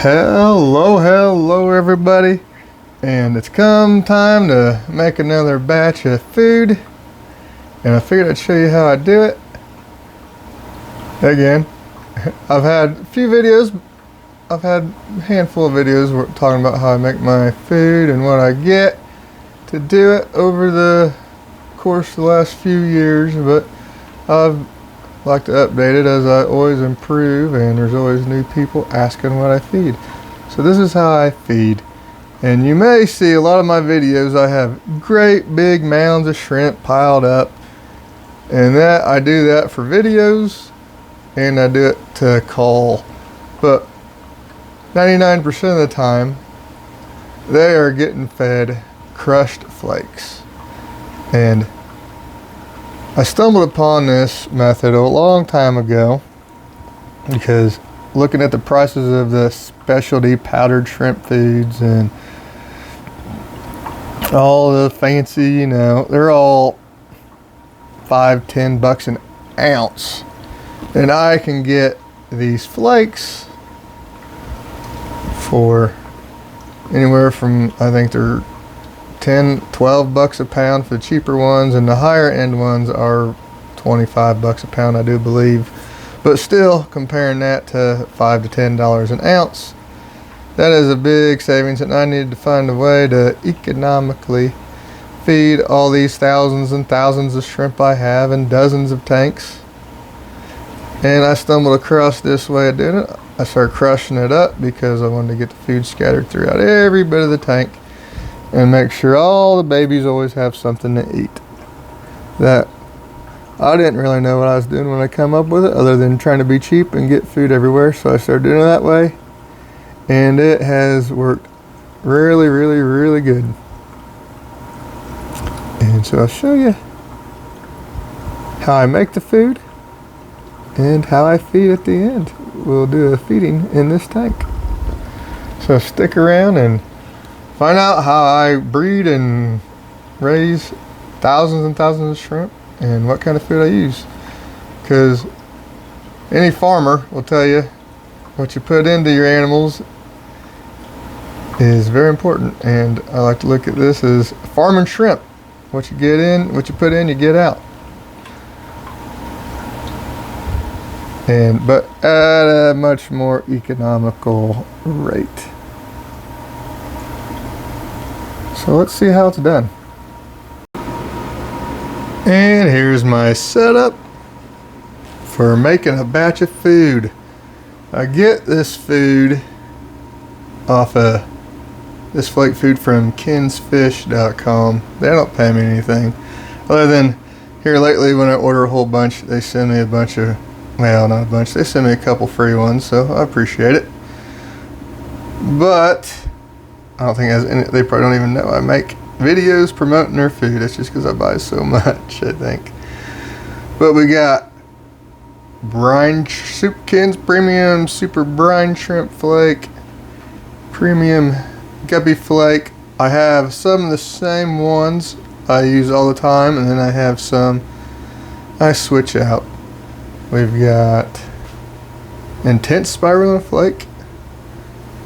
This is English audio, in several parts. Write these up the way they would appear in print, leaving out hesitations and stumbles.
Hello everybody, and it's come time to make another batch of food, and I figured I'd show you how I do it. Again, I've had a few videos, I've had a handful of videos talking about how I make my food and what I get to do it over the course of the last few years, but I've like to update it as I always improve, and there's always new people asking what I feed. So this is how I feed, and you may see a lot of my videos I have great big mounds of shrimp piled up, and that I do that for videos and I do it to cull, but 99% of the time they are getting fed crushed flakes. And I stumbled upon this method a long time ago because looking at the prices of the specialty powdered shrimp foods and all the fancy, they're all $5-10 an ounce, and I can get these flakes for anywhere from, I think they're $10-12 a pound for the cheaper ones, and the higher end ones are $25 a pound, I do believe. But still, comparing that to $5 to $10 an ounce, that is a big savings, and I needed to find a way to economically feed all these thousands and thousands of shrimp I have in dozens of tanks. And I stumbled across this way of doing it. I started crushing it up because I wanted to get the food scattered throughout every bit of the tank and make sure all the babies always have something to eat. That I didn't really know what I was doing when I come up with it, other than trying to be cheap and get food everywhere. So I started doing it that way, and it has worked really, really, really good. And so I'll show you how I make the food and how I feed at the end. We'll do a feeding in this tank. So stick around and find out how I breed and raise thousands and thousands of shrimp and what kind of food I use. Because any farmer will tell you what you put into your animals is very important. And I like to look at this as farming shrimp. What you get in, what you put in, you get out. But at a much more economical rate. So let's see how it's done. And here's my setup for making a batch of food. I get this food off of this flake food from kinsfish.com. They don't pay me anything, other than here lately when I order a whole bunch, they send me a bunch of, well, not a bunch, they send me a couple free ones, so I appreciate it. But I don't think it has any, they probably don't even know I make videos promoting their food. It's just because I buy so much, I think. But we got brine Soupkins premium super brine shrimp flake, premium guppy flake. I have some of the same ones I use all the time, and then I have some I switch out. We've got intense spirulina flake,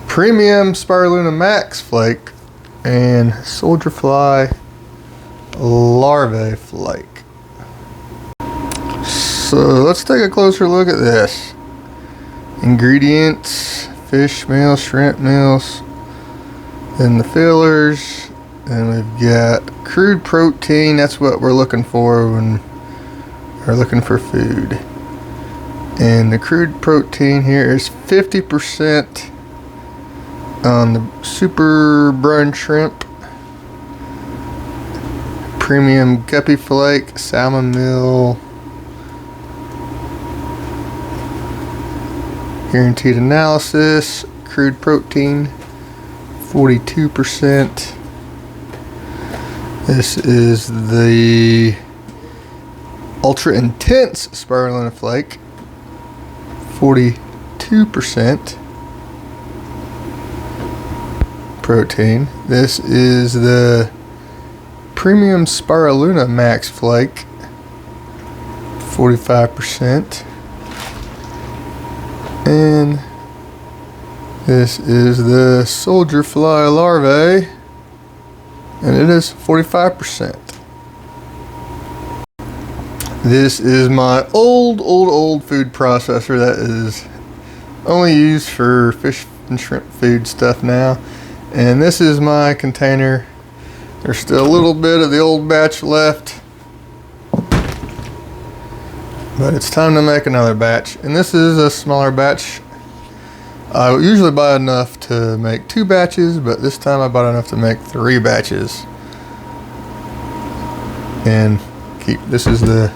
premium spirulina max flake, and soldier fly larvae flake. So let's take a closer look at this. Ingredients: fish meal, shrimp meals, then the fillers, and we've got crude protein. That's what we're looking for when we're looking for food. And the crude protein here is 50% on the super brine shrimp, premium guppy flake, salmon meal, guaranteed analysis, crude protein 42%. This is the ultra intense spirulina flake, 42% protein. This is the premium spirulina max flake, 45%. And This is the soldier fly larvae, and it is 45%. This is my old food processor that is only used for fish and shrimp food stuff now. And this is my container. There's still a little bit of the old batch left, but it's time to make another batch. And this is a smaller batch. I usually buy enough to make 2 batches, but this time I bought enough to make 3 batches. And this is the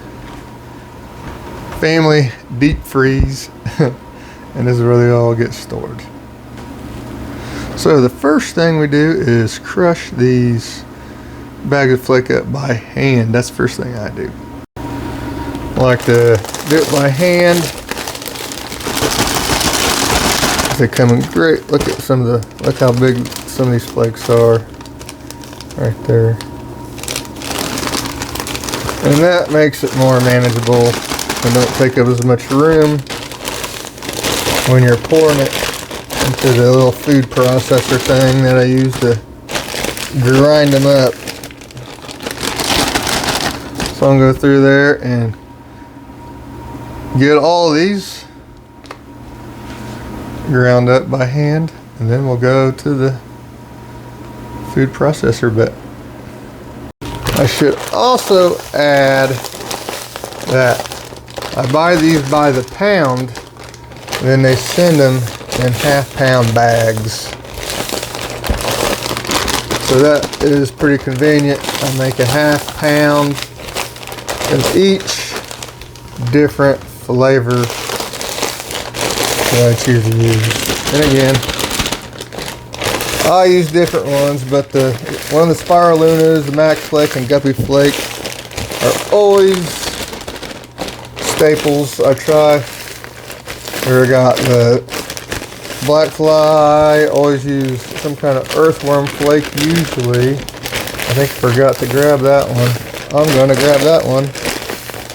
family deep freeze, and this is where they all get stored. So the first thing we do is crush these bags of flake up by hand. That's the first thing I do. I like to do it by hand. They come in great. Look at look how big some of these flakes are right there. And that makes it more manageable and don't take up as much room when you're pouring it into the little food processor thing that I use to grind them up. So I'm going to go through there and get all of these ground up by hand, and then we'll go to the food processor bit. I should also add that I buy these by the pound, and then they send them in half-pound bags. So that is pretty convenient. I make a half-pound of each different flavor that I choose to use. And again, I use different ones, but one of the Spirulinas, the Max Flake, and Guppy Flake are always staples. I try. Here I got the black fly. Always use some kind of earthworm flake usually. I think I forgot to grab that one. I'm going to grab that one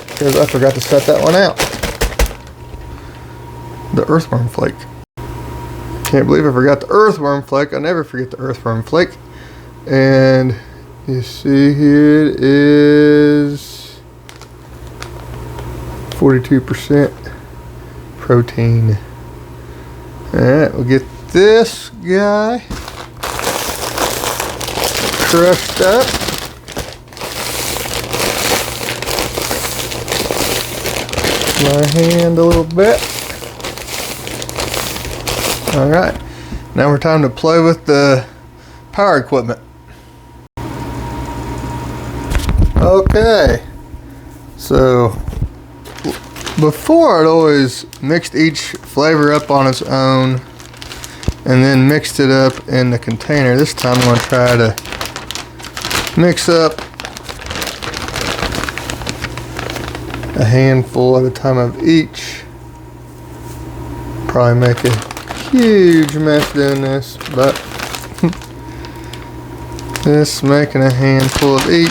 because I forgot to set that one out. The earthworm flake. Can't believe I forgot the earthworm flake. I never forget the earthworm flake. And you see here it is 42% protein. Alright, we'll get this guy crushed up. My hand a little bit. Alright, now we're time to play with the power equipment. Okay, so before I'd always mixed each flavor up on its own and then mixed it up in the container. This time I'm going to try to mix up a handful at a time of each. Probably make a huge mess doing this, but just making a handful of each.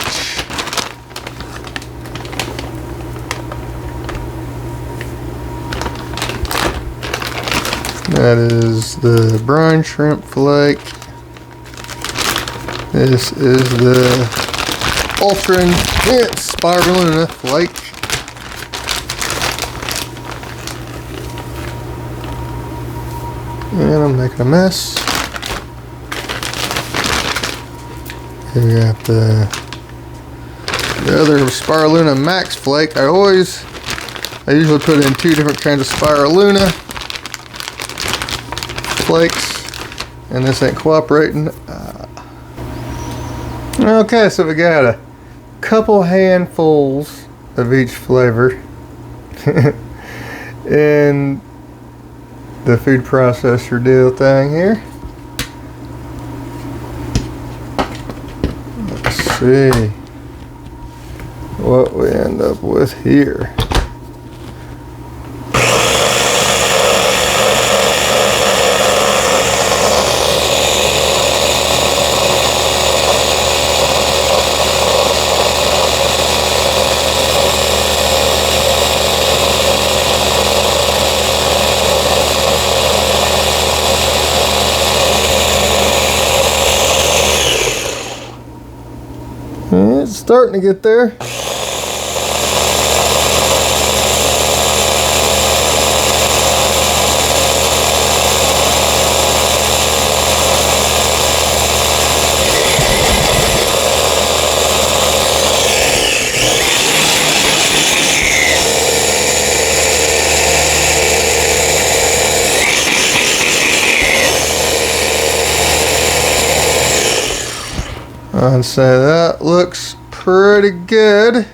That is the brine shrimp flake. This is the ultra intense spirulina flake. And I'm making a mess. Here we got the other spirulina max flake. I usually put in 2 different kinds of spirulina flakes, and this ain't cooperating. Okay, so we got a couple handfuls of each flavor in the food processor deal thing here. Let's see what we end up with here. starting to get there. I'd say that looks pretty good.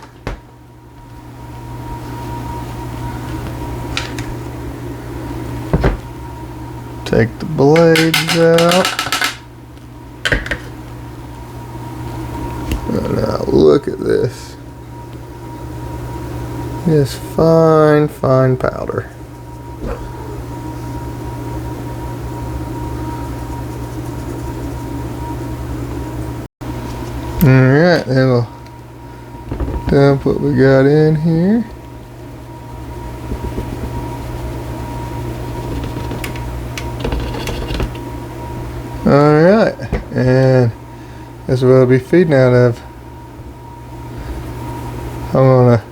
Take the blades out. Now look at this. Just fine, fine powder. Alright, then we'll dump what we got in here. Alright, and this is what I'll be feeding out of. I'm gonna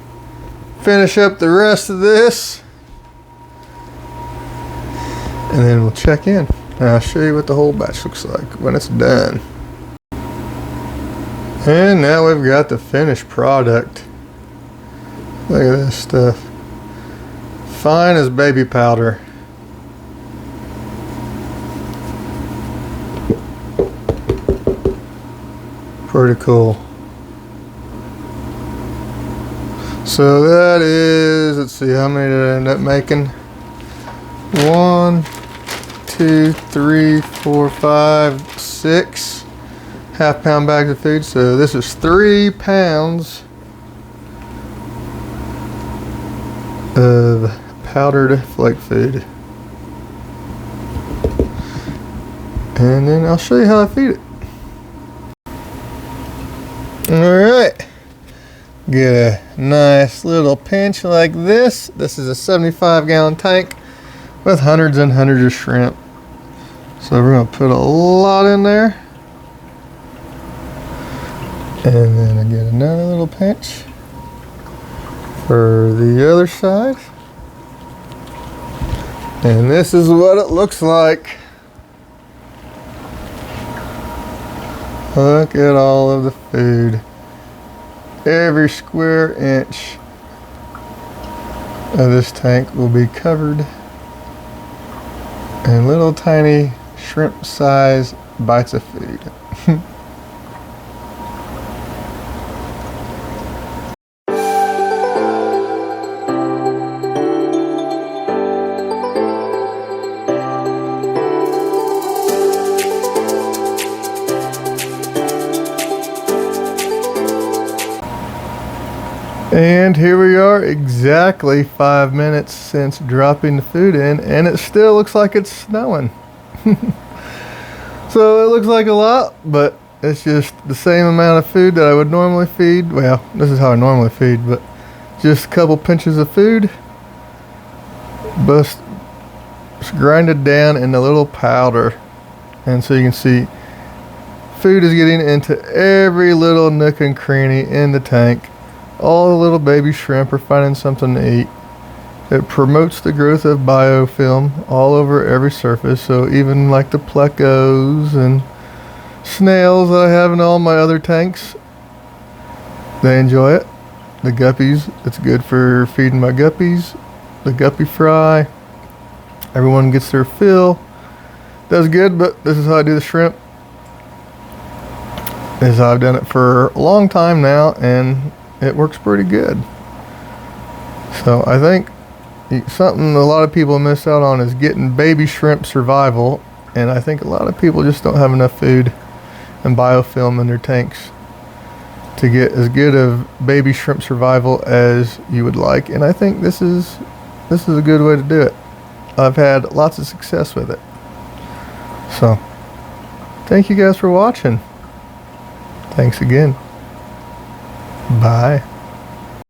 finish up the rest of this and then we'll check in and I'll show you what the whole batch looks like when it's done. And now we've got the finished product. Look at this stuff. Fine as baby powder. Pretty cool. So that is, let's see, how many did I end up making? 1, 2, 3, 4, 5, 6 half-pound bags of food. So this is 3 pounds of powdered flake food. And then I'll show you how I feed it. Alright. Get a nice little pinch like this. This is a 75-gallon tank with hundreds and hundreds of shrimp. So we're going to put a lot in there. And then I get another little pinch for the other side. And this is what it looks like. Look at all of the food. Every square inch of this tank will be covered in little tiny shrimp size bites of food. And here we are, exactly 5 minutes since dropping the food in, and it still looks like it's snowing. So it looks like a lot, but it's just the same amount of food that I would normally feed. Well, this is how I normally feed, but just a couple pinches of food, but it's grinded down into little powder. And so you can see food is getting into every little nook and cranny in the tank. All the little baby shrimp are finding something to eat. It promotes the growth of biofilm all over every surface. So even like the plecos and snails that I have in all my other tanks, they enjoy it. The guppies, it's good for feeding my guppies. The guppy fry, everyone gets their fill. Does good, but this is how I do the shrimp. This is how I've done it for a long time now, and it works pretty good. So I think something a lot of people miss out on is getting baby shrimp survival, and I think a lot of people just don't have enough food and biofilm in their tanks to get as good of baby shrimp survival as you would like. And I think this is a good way to do it. I've had lots of success with it. So thank you guys for watching. Thanks again. Bye.